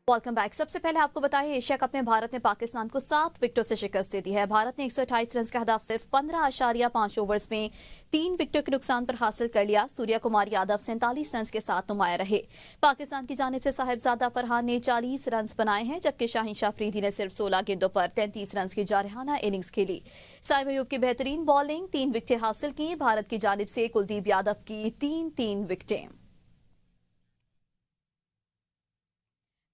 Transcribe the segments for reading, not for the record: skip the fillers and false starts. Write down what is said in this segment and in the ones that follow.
Welcome back. सबसे पहले आपको बताएं, एशिया कप में भारत ने पाकिस्तान को 7 विकेटों से शिकस्त दे दी है। भारत ने 128 रन का हदफ सिर्फ 15.5 ओवर्स में 3 विकेटों के नुकसान पर हासिल कर लिया। सूर्य कुमार यादव 47 रन के साथ नुमाया रहे। पाकिस्तान की जानिब से साहिबजादा फरहान ने 40 रन बनाए हैं, जबकि शाहीन शाह अफरीदी ने सिर्फ 16 गेंदों पर 33 रन की जारहाना इनिंग्स खेली। साइम अयूब की बेहतरीन बॉलिंग, 3 विकेटें हासिल की। भारत की जानिब से कुलदीप यादव की 3 विकेटें।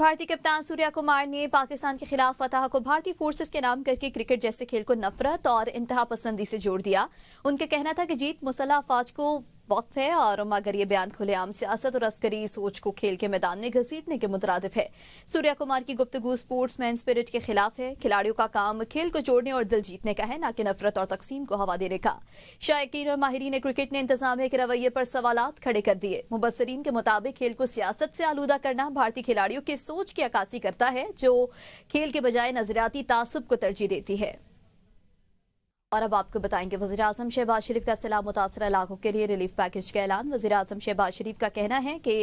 भारतीय कप्तान सूर्या कुमार ने पाकिस्तान के खिलाफ फतह को भारतीय फोर्सेस के नाम करके क्रिकेट जैसे खेल को नफरत और इंतहा पसंदी से जोड़ दिया। उनका कहना था कि जीत मुसल्लह अफवाज को वक्त है, और मगर ये बयान खुलेआम सियासत और अस्करी सोच को खेल के मैदान में घसीटने के मुतरादिफ है। सूर्या कुमार की गुफ्तगू स्पोर्ट्समैन स्पिरिट के खिलाफ है। खिलाड़ियों का काम खेल को जोड़ने और दिल जीतने का है, न कि नफरत और तकसीम को हवा देने का। शायकीन और माहिरीन क्रिकेट ने इंतजामिया के रवैये पर सवालात खड़े कर दिए। मुबस्सरीन के मुताबिक खेल को सियासत से आलूदा करना भारतीय खिलाड़ियों की सोच की अक्कासी करता है, जो खेल के बजाय नजरियाती तासुब को तरजीह देती है। और अब आपको बताएंगे, वज़ीर-ए-आज़म शहबाज शरीफ का सैलाब मुतासर इलाकों के लिए रिलीफ पैकेज का ऐलान। वज़ीर-ए-आज़म शहबाज शरीफ का कहना है कि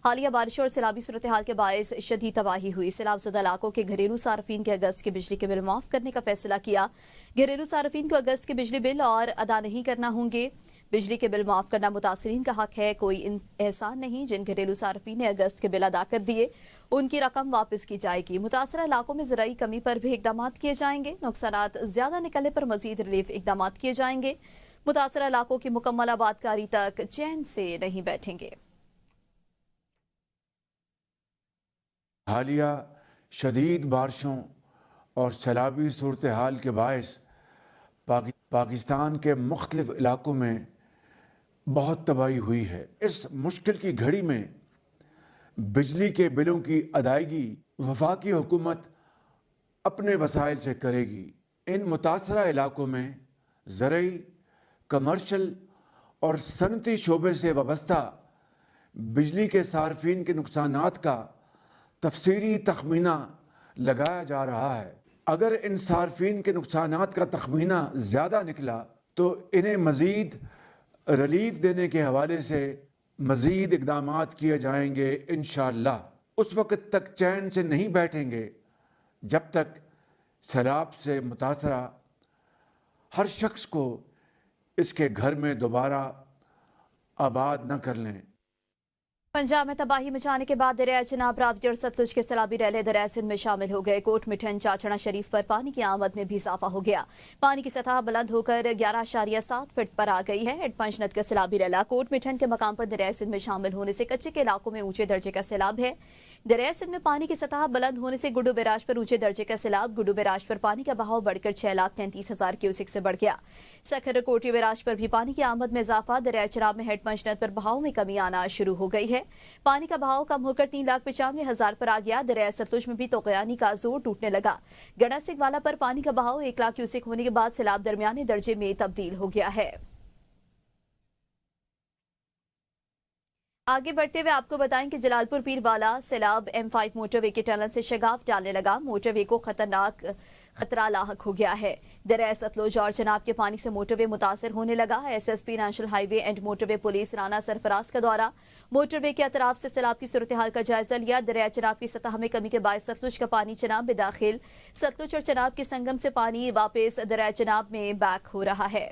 हालिया बारिश और सैलाबी सूरत हाल के बायस शदीद तबाही हुई। सैलाबज़दा इलाकों के घरेलू सार्फिन के अगस्त के बिजली के बिल माफ़ करने का फैसला किया। घरेलू सार्फिन को अगस्त के बिजली बिल और अदा नहीं करना होंगे। बिजली के बिल माफ़ करना मुतासरीन का हक है, कोई एहसान नहीं। जिन घरेलू सार्फिन ने अगस्त के बिल अदा कर दिए, उनकी रकम वापस की जाएगी। मुतासरा इलाकों में ज़राई कमी पर भी इकदाम किए जाएंगे। नुकसानात ज़्यादा निकलने पर मज़ीद रिलीफ इकदाम किए जाएंगे। मुतासरा इलाकों की मुकम्मल आबादकारी तक चैन से नहीं बैठेंगे। हालिया शदीद बारिशों और सैलाबी सूरत हाल के बायस पाकिस्तान के मुख्तलिफ इलाकों में बहुत तबाही हुई है। इस मुश्किल की घड़ी में बिजली के बिलों की अदायगी वफाकी हुकूमत अपने वसाइल से करेगी। इन मुतासरा इलाकों में ज़रई, कमर्शल और सनती शोबे से वाबस्ता बिजली के सार्फिन के नुकसानात का तफसीली तखमीना लगाया जा रहा है। अगर इन सार्फिन के नुकसानात का तखमीना ज़्यादा निकला तो इन्हें मज़ीद रिलीफ देने के हवाले से मज़ीद इक़दामात किए जाएंगे इंशाअल्लाह। उस वक़्त तक चैन से नहीं बैठेंगे जब तक सैलाब से मुतासरा हर शख्स को इसके घर में दोबारा आबाद न कर लें। पंजाब में तबाही मचाने के बाद दरिया चनाब, रावी और सतलुज के सैलाबी रैले दरिया सिंध में शामिल हो गए। कोट मिठन, चाचड़ा शरीफ पर पानी की आमद में भी इजाफा हो गया। पानी की सतह बुलंद होकर 11.7 फीट पर आ गई है। हेड पंचनद का सैलाबी रैला कोट मिठन के मकाम पर दरिया सिंध में शामिल होने से कच्चे के इलाकों में ऊंचे दर्जे का सैलाब है। दरिया सिंध में पानी की सतह बुलंद होने से गुड्डू बैराज पर ऊंचे दर्जे का सैलाब। गुड्डू बैराज पर पानी का बहाव बढ़कर 6,33,000 क्यूसिक से बढ़ गया। सखर कोटी बैराज पर भी पानी की आमद में इजाफा। दरिया चनाब में हेड पंचनद पर बहाव में कमी आना शुरू हो गई है। पानी का बहाव कम होकर 3,95,000 पर आ गया। दरिया सतलुज में भी तोक़यानी का जोर टूटने लगा। गड़ा सिंह वाला पर पानी का बहाव 1 लाख क्यूसिक होने के बाद सैलाब दरमियाने दर्जे में तब्दील हो गया है। आगे बढ़ते हुए आपको बताएं कि जलालपुर पीरवाला सैलाब M5 मोटरवे के टनल से शगाफ डालने लगा। मोटरवे को खतरा लाहक हो गया है। दरिया सतलुज और चनाब के पानी से मोटरवे मुतासर होने लगा। SSP national highway and motorway police Rana Sarfaraz का दौरा। मोटरवे के अतराफ से सैलाब की सूरत हाल का जायजा लिया। दरिया चनाब की सतह में कमी के बाद सतलुज का पानी चनाब में दाखिल। सतलुज और चनाब के संगम से पानी वापस दरिया चनाब में बैक हो रहा है।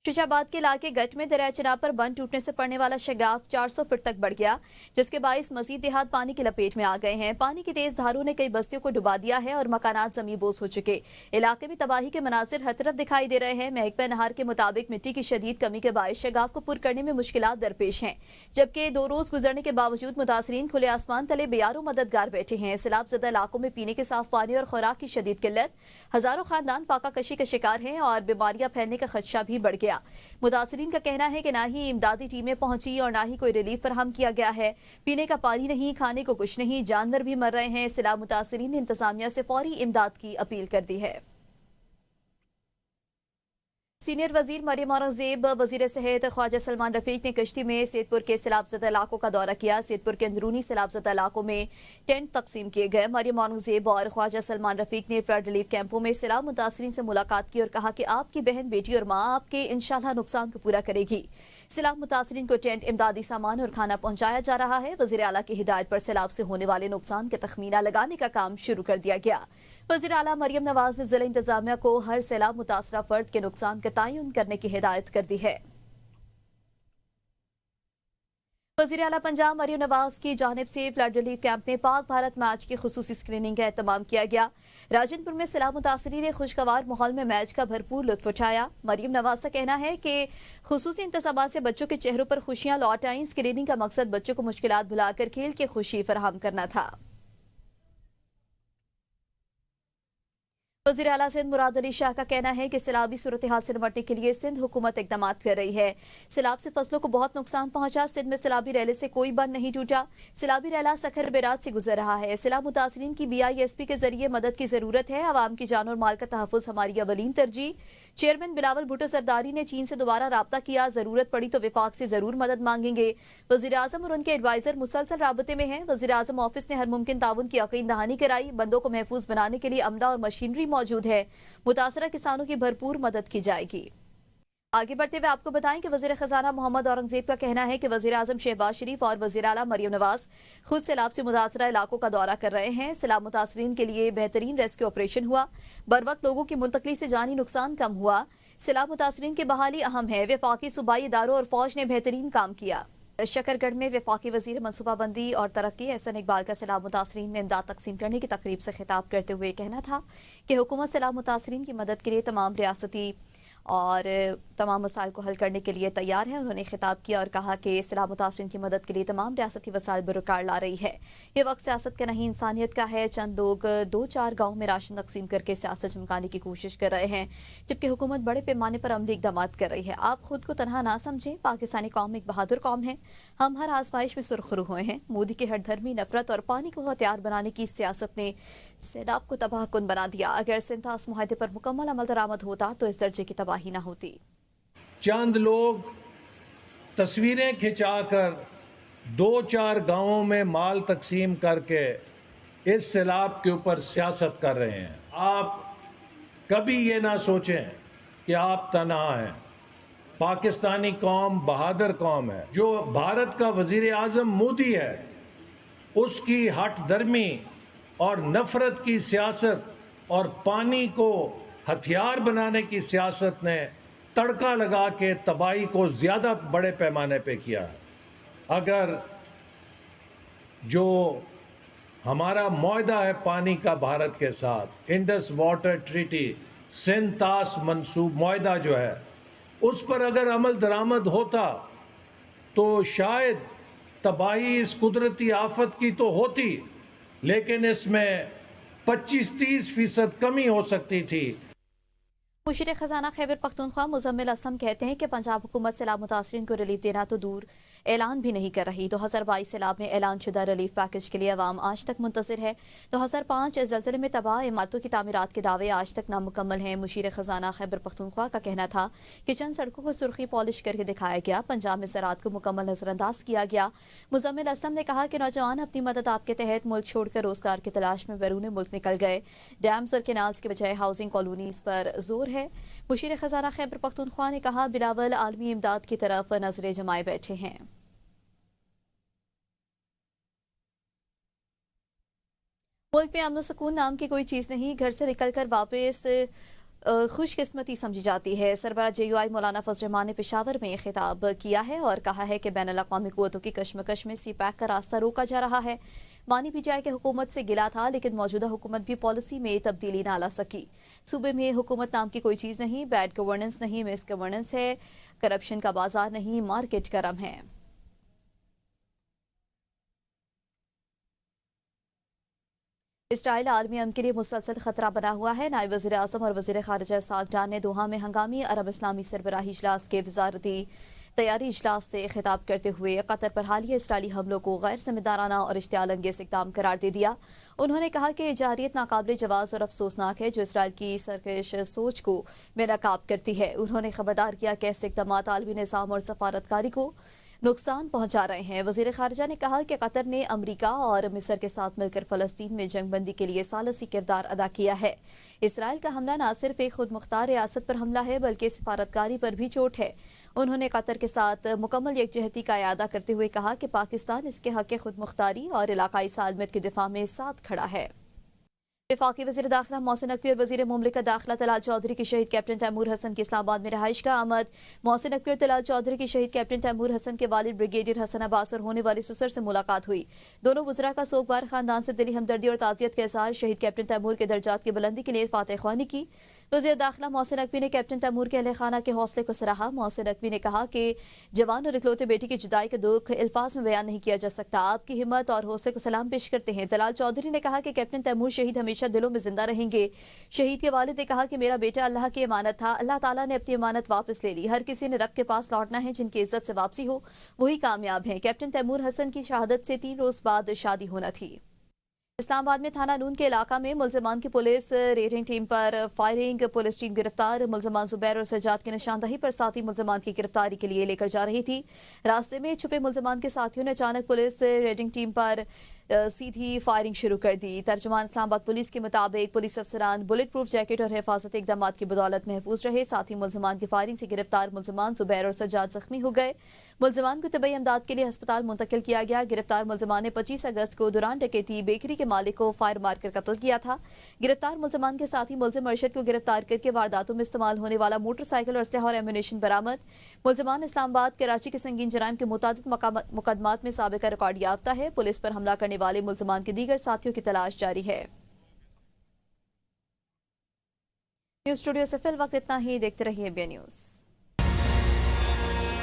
शुजाबाद के इलाके गट में दरिया चनाब पर बंद टूटने से पड़ने वाला शगाफ 400 फीट तक बढ़ गया, जिसके बाइस मजीद देहात पानी की लपेट में आ गए हैं। पानी की तेज धारों ने कई बस्तियों को डुबा दिया है और मकानात ज़मींबोस हो चुके। इलाके में तबाही के मनाजिर हर तरफ दिखाई दे रहे हैं। महकमा नहार के मुताबिक मिट्टी की शदीद कमी के बायस शगाफ को पुर करने में मुश्किलात दरपेश हैं, जबकि 2 रोज गुजरने के बावजूद मुतासरीन खुले आसमान तले बेयारो मददगार बैठे हैं। सैलाबज़दा इलाकों में पीने के साफ पानी और खुराक की शदीद किल्लत। हजारों खानदान पाका कशी का शिकार हैं और बीमारियां फैलने का खदशा भी बढ़ गया। मुतासरीन का कहना है कि ना ही इमदादी टीमें पहुंची और ना ही कोई रिलीफ फराहम किया गया है। पीने का पानी नहीं, खाने को कुछ नहीं, जानवर भी मर रहे हैं। सैलाब मुतासरीन ने इंतजामिया से फौरी इमदाद की अपील कर दी है। सीनियर वजीर मरियम औरंगजेब वजीर सेहत ख्वाजा सलमान रफीक ने कश्ती में सैदपुर के सैलाबज़दा इलाकों का दौरा किया। सैदपुर के अंदरूनी सैलाबज़दा इलाकों में टेंट तकसीम किए गए। मरियम औरंगजेब और ख्वाजा सलमान रफीक ने फ्लड रिलीफ कैंपों में सैलाब मुतासरीन से मुलाकात की और कहा कि आपकी बहन, बेटी और माँ आपके इंशाल्लाह नुकसान को पूरा करेगी। सैलाब मुतासरीन को टेंट, इमदादी सामान और खाना पहुँचाया जा रहा है। वज़ीर आला की हिदायत पर सैलाब से होने वाले नुकसान का तखमीना लगाने का काम शुरू कर दिया गया। वज़ीर आला मरियम नवाज ने जिला इंतजामिया को हर सैलाब मुतासरा फर्द के नुकसान का तयन करने की हिदायत कर दी है। वज़ीर आला पंजाब मरियम नवाज की जानिब से फ्लड रिलीफ कैंप में पाक भारत मैच की खुसूसी स्क्रीनिंग का एहतमाम किया गया। राजनपुर में सैलाब मुतासरीन ने खुशगवार माहौल में मैच का भरपूर लुत्फ उठाया। मरियम नवाज का कहना है कि खुसूसी इंतज़ामात से बच्चों के चेहरों पर खुशियां लौट आईं। स्क्रीनिंग का मकसद बच्चों को मुश्किलात भुलाकर खेल की खुशी फराहम करना था। वज़ीर आला सिंध मुराद अली शाह का कहना है कि सैलाबी सूरत हाल से निपटने के लिए सिंध हुकूमत इकदाम कर रही है। सैलाब से फसलों को बहुत नुकसान पहुंचा। सिंध में सैलाबी रैले से कोई बंद नहीं टूटा। सैलाबी रैला सखर बेरात से गुजर रहा है। सैलाब मुतासरीन की BISP के जरिए मदद की जरूरत है। आवाम की जान और माल का तहफ़्फ़ुज़ हमारी अवलीन तरजीह। चेयरमैन बिलावल भुट्टो सरदारी ने चीन से दोबारा राब्ता किया। जरूरत पड़ी तो विफाक से जरूर मदद मांगेंगे। वज़ीर आज़म और उनके एडवाइजर मुसलसल राबते में हैं। वज़ीर आज़म ऑफिस ने हर मुमकिन ताउन की यकीन दहानी कराई। बंदों को महफूज बनाने के लिए अमला और मशीनरी मौजूद है। मुतासरा किसानों की भरपूर मदद की जाएगी। आगे बढ़ते हुए आपको बताएं कि वज़ीर खजाना मोहम्मद औरंगजेब का कहना है कि वज़ीर आज़म शहबाज शरीफ और वज़ीर आला मरियम नवाज खुद सैलाब से मुतासरा इलाकों का दौरा कर रहे हैं। सैलाब मुतासरीन के लिए बेहतरीन रेस्क्यू ऑपरेशन हुआ। बर वक्त लोगों की मुंतकली से जानी नुकसान कम हुआ। सैलाब मुतासरीन की बहाली अहम है। वफाकी सूबाई इदारों और फौज ने बेहतरीन काम किया। शकरगढ़ में वफाकी वजीर मनसूबाबंदी और तरक्की एहसन इकबाल का सैलाब मुतासरीन में इमदाद तकसीम करने की तकरीब से खिताब करते हुए कहना था कि हुकूमत सैलाब मुतासरीन की मदद के लिए तमाम रियासती और तमाम मसाइल को हल करने के लिए तैयार है। उन्होंने खिताब किया और कहा कि सैलाब मुतासरीन की मदद के लिए तमाम रियासती वसाइल बरकार ला रही है। ये वक्त सियासत का नहीं, इंसानियत का है। चंद लोग 2-4 गाँव में राशन तकसीम करके सियासत चमकाने की कोशिश कर रहे हैं, जबकि हुकूमत बड़े पैमाने पर अमली इकदाम कर रही है। आप खुद को तनहा ना समझें। पाकिस्तानी कौम एक बहादुर कौम है। हम हर आजमाइश में सुरखरू हुए हैं। मोदी की हर धर्मी नफरत और पानी को हथियार बनाने की सियासत ने सैलाब को तबाहकुन बना दिया। अगर सिंतास मुआहदे पर मुकम्मल अमल दरामद होता तो इस दर्जे की तबाही ना होती। चंद लोग तस्वीरें खिंचाकर 2-4 गांवों में माल तकसीम करके इस सैलाब के ऊपर सियासत कर रहे हैं। आप कभी ये ना सोचें कि आप तन्हा हैं। पाकिस्तानी कौम बहादुर कौम है। जो भारत का वजीर आज़म मोदी है, उसकी हट धर्मी और नफरत की सियासत और पानी को हथियार बनाने की सियासत ने तड़का लगा के तबाही को ज़्यादा बड़े पैमाने पे किया है। अगर जो हमारा मुआहदा है पानी का भारत के साथ, इंडस वाटर ट्रीटी, सिंतास मंसूब मुआहदा जो है, उस पर अगर अमल दरामद होता तो शायद तबाही इस कुदरती आफत की तो होती, लेकिन इसमें 25-30% कमी हो सकती थी। मुशीर खजाना खैबर पख्तूनख्वा मुजम्मिल असम कहते हैं कि पंजाब हुकूमत सैलाब मुतासरीन को रिलीफ देना तो दूर, ऐलान भी नहीं कर रही। 2022 सैलाब में ऐलान शुदा रिलीफ पैकेज के लिए अवाम आज तक मुंतज़िर है। 2005 ज़लज़ले में तबाह इमारतों की तामीरात के दावे आज तक नामुकम्मल हैं। मुशीर खजाना खैबर पख्तूनख्वा का कहना था कि चंद सड़कों को सुर्खी पॉलिश करके दिखाया गया। पंजाब में ज़राअत को मुकम्मल नज़रअंदाज किया गया। मुजम्मिल असम ने कहा कि नौजवान अपनी मदद आपके तहत मुल्क छोड़कर रोजगार की तलाश में बैरून मुल्क निकल गए। डैम्स और केनाल्स के बजाय हाउसिंग कॉलोनीज पर जोर है। मुशीर खजाना खैबर पख्तूनख्वा ने कहा बिलावल आलमी इमदाद की तरफ नजरें जमाए बैठे हैं। मुल्क में अमन सुकून नाम की कोई चीज़ नहीं। घर से निकलकर वापस खुशकिस्मती समझी जाती है। सरबराह JUI मौलाना फजल रहमान ने पेशावर में खिताब किया है और कहा है कि बैनुल अक़वामी क़ुव्वतों की कशमकश में CPAC का रास्ता रोका जा रहा है। मानी भी जाए कि हुकूमत से गिला था, लेकिन मौजूदा हुकूमत भी पॉलिसी में तब्दीली ना ला सकी। सूबे में हुकूमत नाम की कोई चीज़ नहीं, बैड गवर्नेंस नहीं, मिस गवर्नेंस है, करप्शन का बाजार नहीं, मार्केट गरम है। इसराइल आलमी अमन के लिए मुसलसल खतरा बना हुआ है। नायब वज़ीर आज़म और वज़ीर ख़ारिजा इसहाक़ डार ने दोहा में हंगामी अरब इस्लामी सरबराही इजलास के वज़ारती तैयारी इजलास से खिताब करते हुए कतर पर हालिया इसराइली हमलों को गैर जिम्मेदाराना और इश्तियाल अंगेज इक़दाम करार दे दिया। उन्होंने कहा कि जारियत नाकाबिल जवाज़ और अफसोसनाक है जो इसराइल की सरकश सोच को बेनकाब करती है। उन्होंने खबरदार किया कि ऐसे इक़दाम आलमी निज़ाम और सफारतकारी को नुकसान पहुंचा रहे हैं। वज़ीर ख़ारिजा ने कहा कि कतर ने अमरीका और मिस्र के साथ मिलकर फ़लस्तीन में जंगबंदी के लिए सालसी किरदार अदा किया है। इसराइल का हमला न सिर्फ एक खुद मुख्तार रियासत पर हमला है बल्कि सफारतकारी पर भी चोट है। उन्होंने कतर के साथ मुकम्मल यकजहती का इयादा करते हुए कहा कि पाकिस्तान इसके हक़ खुद मुख्तारी और इलाकाई सालमियत के दिफा में साथ खड़ा है। वफाकी वज़ीर दाखिला मोहसिन नकवी और वज़ीर मुमलिकत दाखिला तलाल चौधरी की शहीद कैप्टन तैमूर हसन की इस्लामाबाद में रहाइश का आमद। मोहसिन नकवी और तलाल चौधरी की शहीद कैप्टन तैमूर हसन के वालिद ब्रिगेडियर हसन अब्बास और होने वाली ससुर से मुलाकात हुई। दोनों वज़रा का सोगवार खानदान से दिली हमदर्दी और ताज़ियत के इज़हार। शहीद कैप्टन तैमूर के दर्जात की बुलंदी के लिए फातह ख्वानी की। वज़ीर दाखिला मोहसिन नकवी ने कैप्टन तैमूर के अहले खाना के हौसले को सराहा। मोहसिन नकवी ने कहा कि जवान और इकलौते बेटी की जुदाई का दुख अल्फाज में बयान नहीं किया जा सकता। आपकी हिम्मत और हौसले को सलाम पेश करते हैं। तलाल चौधरी ने कहा कि कैप्टन तैमूर शहीद हमेशा दिलों में जिंदा रहेंगे। शहीद के वालिद ने कहा कि मेरा बेटा अल्लाह की अमानत था, अल्लाह ताला ने अपनी अमानत वापस ले ली। हर किसी ने रब के पास लौटना है, जिनकी इज्जत से वापसी हो वही कामयाब है। कैप्टन तैमूर हसन की शहादत से 3 रोज बाद शादी होना थी। इस्लामाबाद में थाना नून के इलाका में मुल्जिमान की पुलिस रेडिंग टीम पर फायरिंग। पुलिस टीम गिरफ्तार मुल्जिमान जुबैर और सजाद की निशानदही पर साथी मुल्जिमान की गिरफ्तारी के लिए लेकर जा रही थी। रास्ते में छुपे मुल्जिमान के साथियों ने अचानक पुलिस रेडिंग टीम पर सीधी फायरिंग शुरू कर दी। तर्जुमान इस्लामाबाद पुलिस के मुताबिक पुलिस अफसरान बुलेट प्रूफ जैकेट और हिफाजती इकदाम की बदौलत महफूज रहे। साथ ही मुल्जिमान की फायरिंग से गिरफ्तार मुल्जिमान जुबैर और सजाद जख्मी हो गए। मुल्जिमान को तबई इमदाद के लिए अस्पताल मुंतकिल किया गया। गिरफ्तार मुल्जिमान ने 25 अगस्त को दौरान डकैती बेकरी के मालिक को फायर मारकर कत्ल किया था। गिरफ्तार मुल्जिमान के साथ ही मुल्जिम अरशद को गिरफ्तार करके वारदातों में इस्तेमाल होने वाला मोटरसाइकिल और असलहा और एम्यूनेशन बरामद। मुल्जिमान इस्लामाबाद कराची के संगीन जराइम के मुतादिद मुकदमात में साबिका रिकॉर्ड याफ्ता है। पुलिस पर हमला करने वाले मुल्जिमान के दीगर साथियों की तलाश जारी है। न्यूज़ स्टूडियो से फिल वक्त इतना ही। देखते रहिए बे न्यूज़।